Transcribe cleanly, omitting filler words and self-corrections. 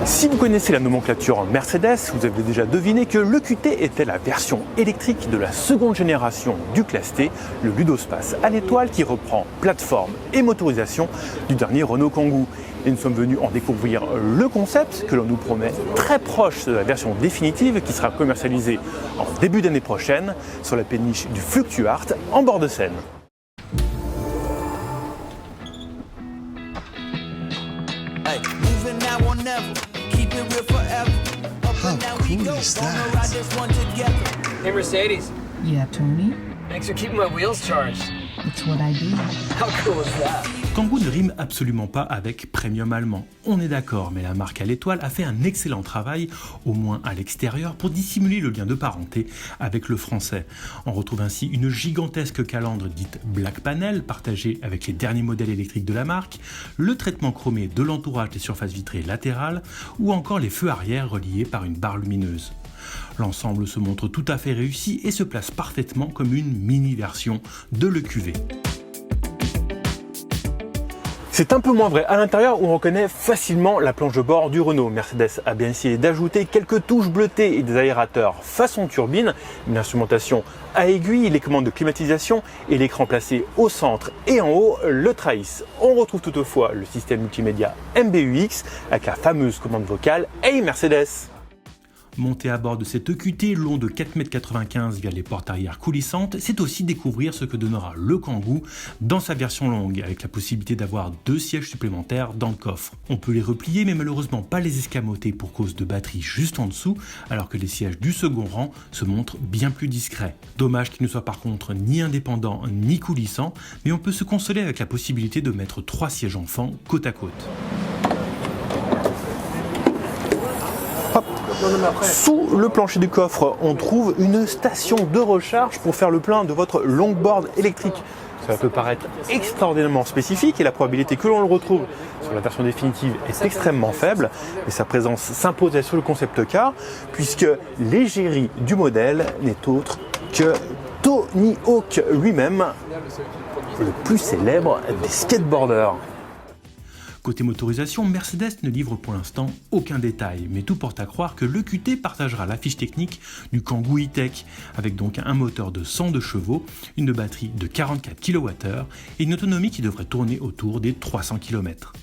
Si vous connaissez la nomenclature Mercedes, vous avez déjà deviné que l'EQT était la version électrique de la seconde génération du Classe T, le Ludospace à l'étoile qui reprend plateforme et motorisation du dernier Renault Kangoo. Et nous sommes venus en découvrir le concept que l'on nous promet très proche de la version définitive qui sera commercialisée en début d'année prochaine sur la péniche du Fluctuart en bord de Seine. How cool is that? Hey, Mercedes. Yeah, Tony, Thanks for keeping my wheels charged. it's what I do. How cool is that? Kangoo ne rime absolument pas avec premium allemand, on est d'accord, mais la marque à l'étoile a fait un excellent travail, au moins à l'extérieur, pour dissimuler le lien de parenté avec le français. On retrouve ainsi une gigantesque calandre dite Black Panel, partagée avec les derniers modèles électriques de la marque, le traitement chromé de l'entourage des surfaces vitrées latérales, ou encore les feux arrière reliés par une barre lumineuse. L'ensemble se montre tout à fait réussi et se place parfaitement comme une mini-version de l'EQV. C'est un peu moins vrai à l'intérieur où on reconnaît facilement la planche de bord du Renault. Mercedes a bien essayé d'ajouter quelques touches bleutées et des aérateurs façon turbine, une instrumentation à aiguille, les commandes de climatisation et l'écran placé au centre et en haut le trahissent. On retrouve toutefois le système multimédia MBUX avec la fameuse commande vocale Hey Mercedes. Monter à bord de cet EQT long de 4,95 m via les portes arrière coulissantes, c'est aussi découvrir ce que donnera le Kangoo dans sa version longue, avec la possibilité d'avoir 2 sièges supplémentaires dans le coffre. On peut les replier, mais malheureusement pas les escamoter pour cause de batterie juste en dessous, alors que les sièges du second rang se montrent bien plus discrets. Dommage qu'ils ne soient par contre ni indépendants ni coulissants, mais on peut se consoler avec la possibilité de mettre 3 sièges enfants côte à côte. Sous le plancher du coffre, on trouve une station de recharge pour faire le plein de votre longboard électrique. Ça peut paraître extraordinairement spécifique et la probabilité que l'on le retrouve sur la version définitive est extrêmement faible, mais sa présence s'imposait sur le concept car, puisque l'égérie du modèle n'est autre que Tony Hawk lui-même, le plus célèbre des skateboarders. Côté motorisation, Mercedes ne livre pour l'instant aucun détail, mais tout porte à croire que l'EQT partagera la fiche technique du Kangoo E-Tech, avec donc un moteur de 102 chevaux, une batterie de 44 kWh et une autonomie qui devrait tourner autour des 300 km.